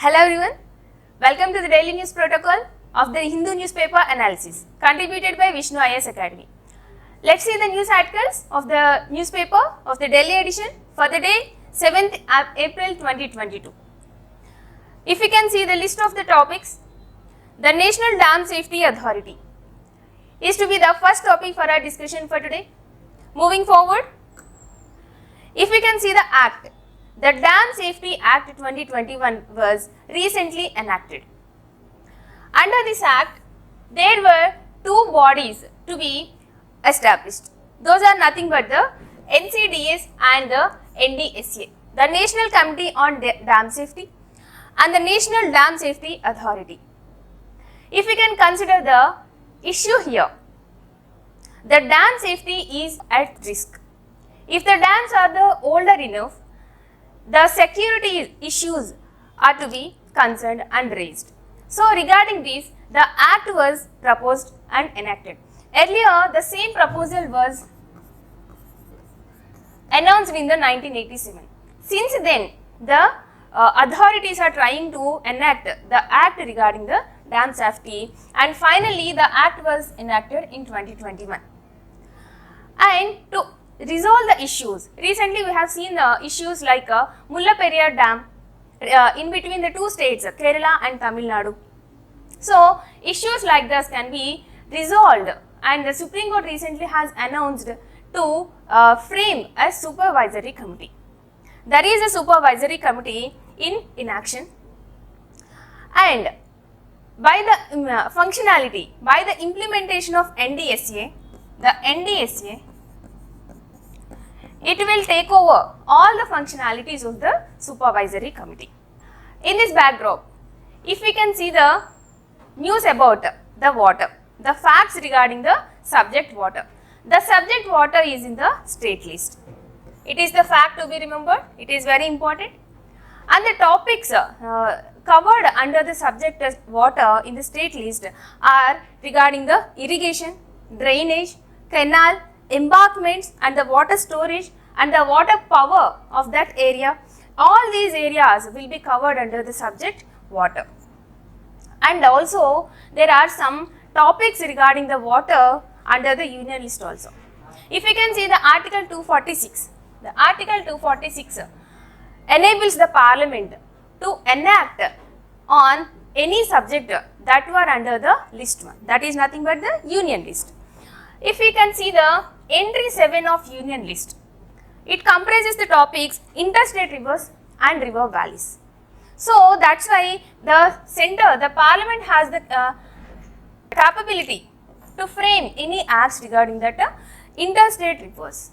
Hello everyone, welcome to the daily news protocol of the Hindu newspaper analysis contributed by Vishnu IAS Academy. Let's see the news articles of the newspaper of the Delhi edition for the day 7th April 2022. If you can see the list of the topics, the National Dam Safety Authority is to be the first topic for our discussion for today. Moving forward, if we can see the Act, the Dam Safety Act 2021 was recently enacted. Under this Act, there were two bodies to be established. Those are nothing but the NCDS and the NDSA, the National Committee on Dam Safety and the National Dam Safety Authority. If we can consider the issue here, the dam safety is at risk. If the dams are older enough, the security issues are to be concerned and raised. So, regarding this, the Act was proposed and enacted. Earlier, the same proposal was announced in the 1987. Since then, the authorities are trying to enact the Act regarding the dam safety, and finally, the Act was enacted in 2021. And to resolve the issues, recently we have seen issues like Mullaperiyar Dam in between the two states, Kerala and Tamil Nadu. So, issues like this can be resolved, and the Supreme Court recently has announced to frame a supervisory committee. There is a supervisory committee in action, and by the functionality, by the implementation of NDSA, the NDSA, it will take over all the functionalities of the supervisory committee. In this backdrop, if we can see the news about the water, the facts regarding the subject water. The subject water is in the state list. It is the fact to be remembered. It is very important. And the topics covered under the subject water in the state list are regarding the irrigation, drainage, canal, embankments and the water storage and the water power of that area. All these areas will be covered under the subject water. And also there are some topics regarding the water under the union list also. If you can see the Article 246, the Article 246 enables the Parliament to enact on any subject that were under the list 1, that is nothing but the union list. If we can see the entry 7 of union list, it comprises the topics interstate rivers and river valleys. So, that is why the centre, the Parliament has the capability to frame any acts regarding that interstate rivers.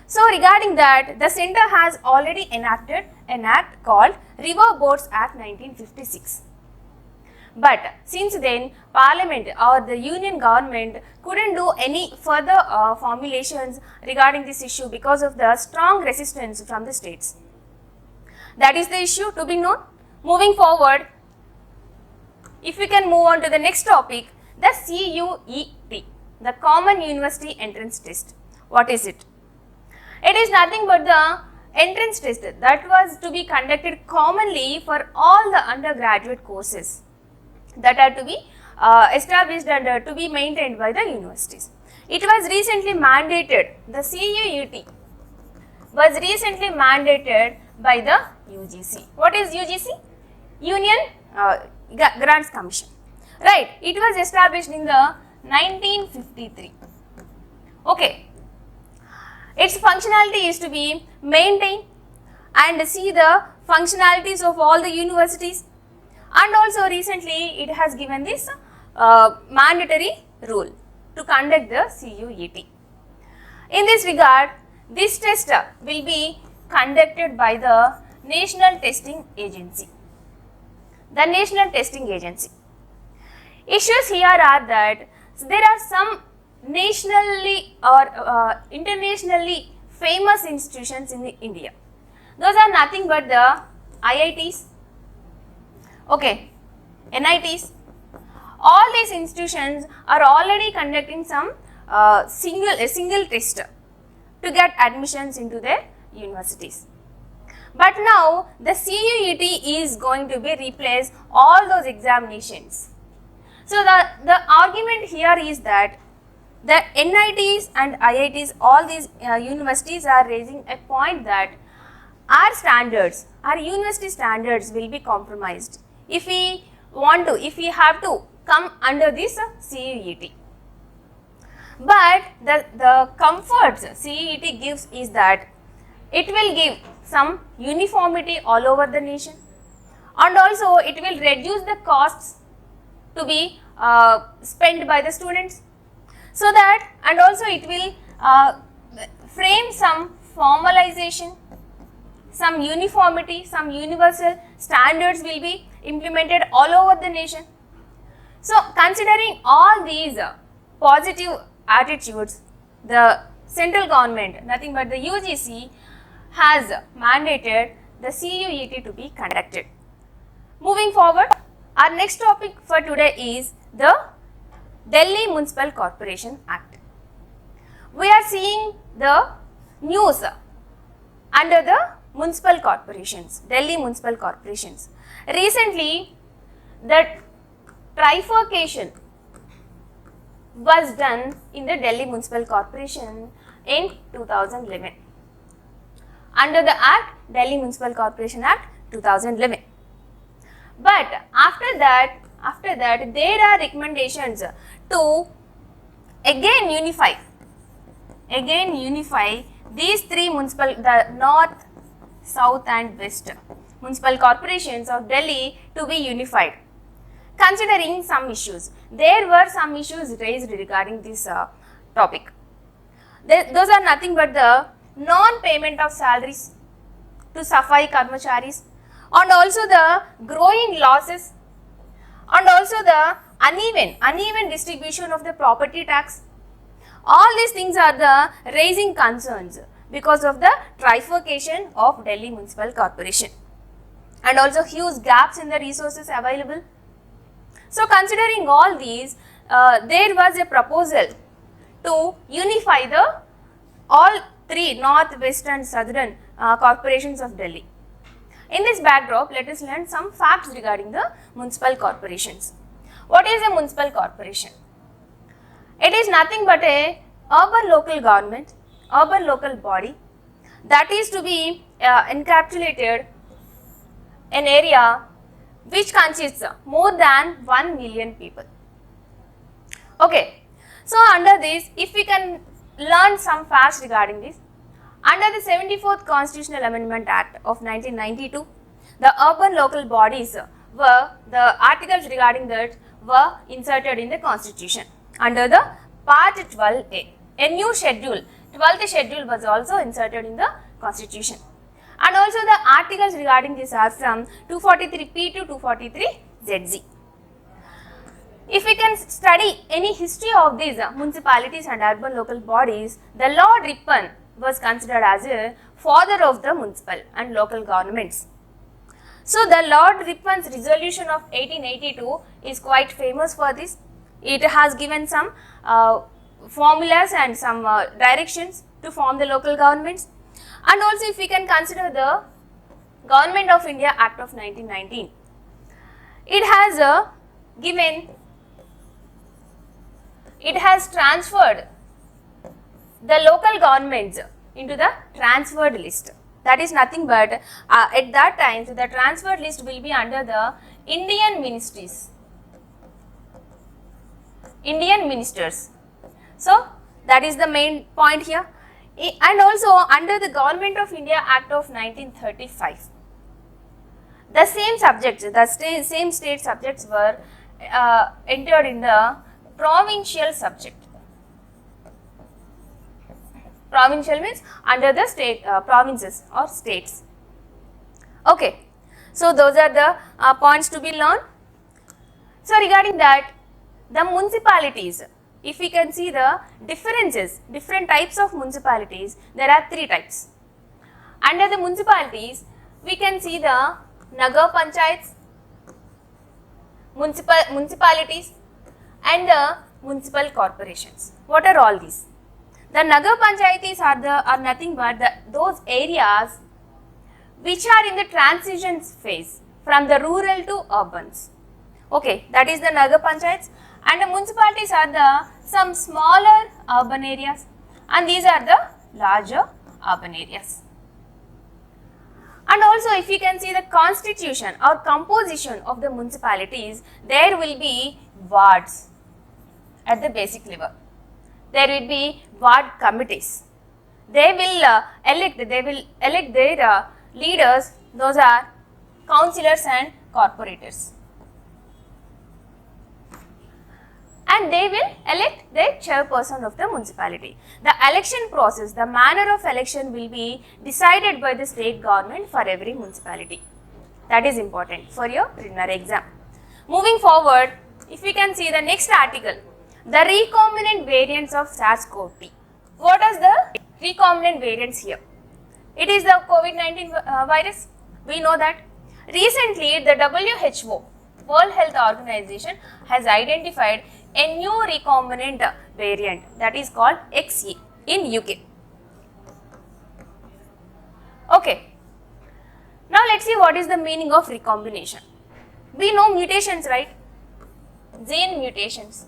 So, regarding that, the centre has already enacted an act called River Boards Act 1956. But since then, Parliament or the Union government couldn't do any further formulations regarding this issue because of the strong resistance from the states. That is the issue to be known. Moving forward, if we can move on to the next topic, the CUET, the Common University Entrance Test. What is it? It is nothing but the entrance test that was to be conducted commonly for all the undergraduate courses that are to be established and to be maintained by the universities. It was recently mandated, the CUET was recently mandated by the UGC. What is UGC? Union Grants Commission. Right, it was established in the 1953. Okay. Its functionality is to be maintain and see the functionalities of all the universities, and also recently it has given this mandatory rule to conduct the CUET. In this regard, this test will be conducted by the National Testing Agency. The National Testing Agency. Issues here are that there are some nationally or internationally famous institutions in India. Those are nothing but the IITs, okay, NITs. All these institutions are already conducting some single test to get admissions into their universities. But now the CUET is going to be replace all those examinations. So the argument here is that the NITs and IITs, all these universities are raising a point that our standards, our university standards will be compromised if we have to come under this CUET. But the comforts CUET gives is that it will give some uniformity all over the nation, and also it will reduce the costs to be spent by the students. So that, and also it will frame some formalization, some uniformity, some universal standards will be implemented all over the nation. So considering all these positive attitudes, the central government, nothing but the UGC, has mandated the CUET to be conducted. Moving forward, our next topic for today is the Delhi Municipal Corporation Act. We are seeing the news under the municipal corporations, Delhi Municipal Corporations. Recently, the trifurcation was done in the Delhi Municipal Corporation in 2011 under the Act, Delhi Municipal Corporation Act 2011. But after that there are recommendations to again unify these three the north, south and west municipal corporations of Delhi to be unified. Considering some issues, there were some issues raised regarding this topic. Those are nothing but the non-payment of salaries to Safai Karmacharis, and also the growing losses, and also the uneven distribution of the property tax. All these things are the raising concerns because of the trifurcation of Delhi Municipal Corporation, and also huge gaps in the resources available. So considering all these, there was a proposal to unify the all three north, west and southern corporations of Delhi. In this backdrop, let us learn some facts regarding the municipal corporations. What is a municipal corporation? It is nothing but a urban local government, urban local body that is to be encapsulated an area which consists of more than 1 million people. Okay, so under this, if we can learn some facts regarding this, under the 74th Constitutional Amendment Act of 1992, the urban local bodies were, the articles regarding that were inserted in the Constitution under the Part 12A. A new schedule, 12th schedule was also inserted in the Constitution. And also the articles regarding this are from 243P to 243ZZ. If we can study any history of these municipalities and urban local bodies, the Lord Ripon was considered as a father of the municipal and local governments. So the Lord Ripon's resolution of 1882 is quite famous for this. It has given some formulas and some directions to form the local governments. And also if we can consider the Government of India Act of 1919, it has transferred the local governments into the transferred list. That is nothing but at that time, so the transferred list will be under the Indian ministries, Indian ministers. So that is the main point here. And also under the Government of India Act of 1935, the same subjects, the same state subjects were entered in the provincial subject. Provincial means under the state provinces or states. Okay, so those are the points to be learned. So regarding that, the municipalities, if we can see the differences, different types of municipalities, there are three types. Under the municipalities, we can see the Nagar Panchayats, municipalities and the municipal corporations. What are all these? The Nagar Panchayatis are nothing but those areas which are in the transition phase from the rural to urbans. Okay, that is the Nagar Panchayats, and the municipalities are the some smaller urban areas, and these are the larger urban areas. And also, if you can see the constitution or composition of the municipalities, there will be wards at the basic level. There will be ward committees. They will elect their leaders. Those are councillors and corporators. And they will elect the chairperson of the municipality. The election process, the manner of election will be decided by the state government for every municipality. That is important for your preliminary exam. Moving forward, if we can see the next article, the recombinant variants of SARS CoV-2. What is the recombinant variants here? It is the COVID-19 virus. We know that. Recently, the WHO, World Health Organization, has identified a new recombinant variant, that is called XE in UK. Okay. Now let's see what is the meaning of recombination. We know mutations, right? Gene mutations.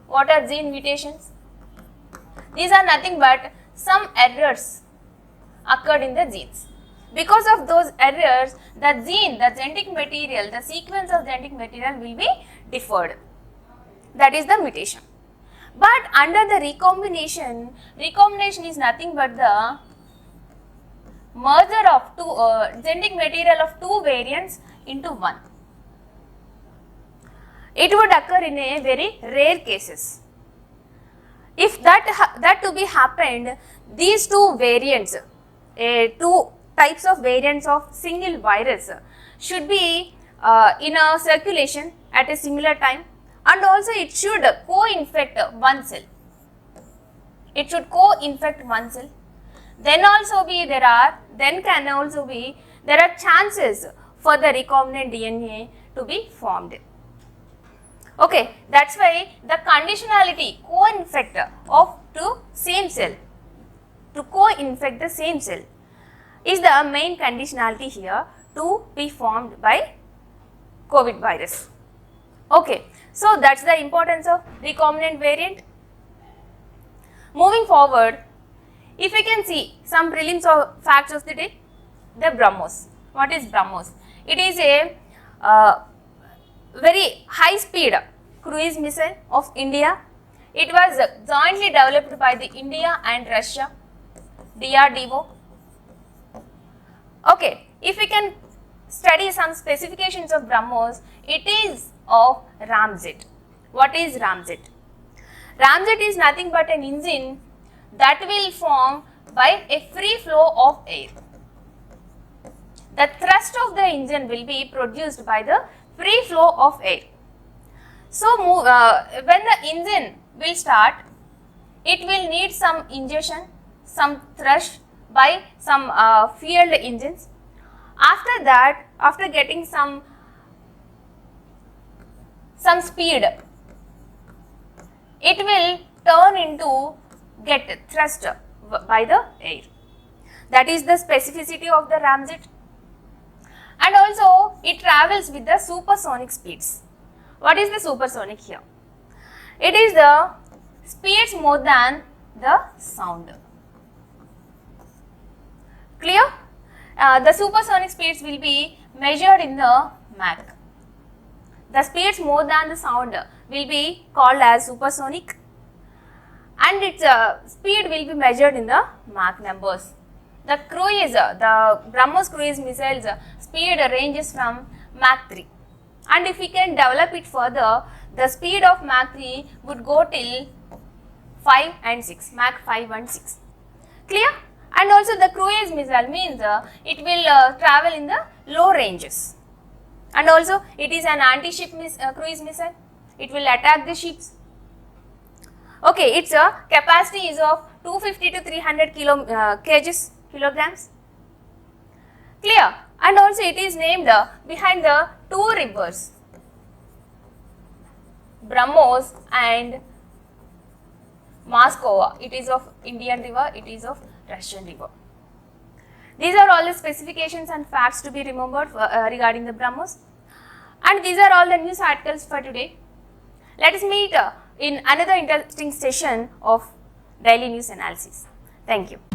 What are gene mutations? These are nothing but some errors occurred in the genes. Because of those errors, the gene, the genetic material, the sequence of genetic material will be differed. That is the mutation. But under the recombination, recombination is nothing but the merger of two genetic material of two variants into one. It would occur in a very rare cases. If that to be happened, these two variants, two types of variants of single virus should be in a circulation at a similar time, and also it should co-infect one cell. It should co-infect one cell. Then there are chances for the recombinant DNA to be formed. Okay, that's why the conditionality co-infect of two same cell, to co-infect the same cell, is the main conditionality here to be formed by COVID virus. Okay, so that's the importance of recombinant variant. Moving forward, if we can see some prelims or facts of the day, the BrahMos. What is BrahMos? It is a very high speed cruise missile of India. It was jointly developed by the India and Russia, DRDO. Okay, if we can study some specifications of BrahMos, it is of ramjet. What is ramjet? Ramjet is nothing but an engine that will form by a free flow of air. The thrust of the engine will be produced by the free flow of air. So, when the engine will start, it will need some injection, some thrust by some fueled engines. After that, after getting some speed, it will turn into get thrust by the air. That is the specificity of the ramjet. And also, it travels with the supersonic speeds. What is the supersonic here? It is the speeds more than the sound. Clear? The supersonic speeds will be measured in the Mach. The speeds more than the sound will be called as supersonic, and its speed will be measured in the Mach numbers. The BrahMos cruise missiles speed ranges from Mach 3, and if we can develop it further, the speed of Mach 3 would go till 5 and 6, Mach 5 and 6. Clear? And also the cruise missile means it will travel in the low ranges, and also it is an anti-ship cruise missile. It will attack the ships. Okay, its capacity is of 250 to 300 kilograms. Clear? And also it is named behind the two rivers, BrahMos and Moscow. It is of Indian river, it is of Russian river. These are all the specifications and facts to be remembered regarding the BrahMos. And these are all the news articles for today. Let us meet in another interesting session of daily news analysis. Thank you.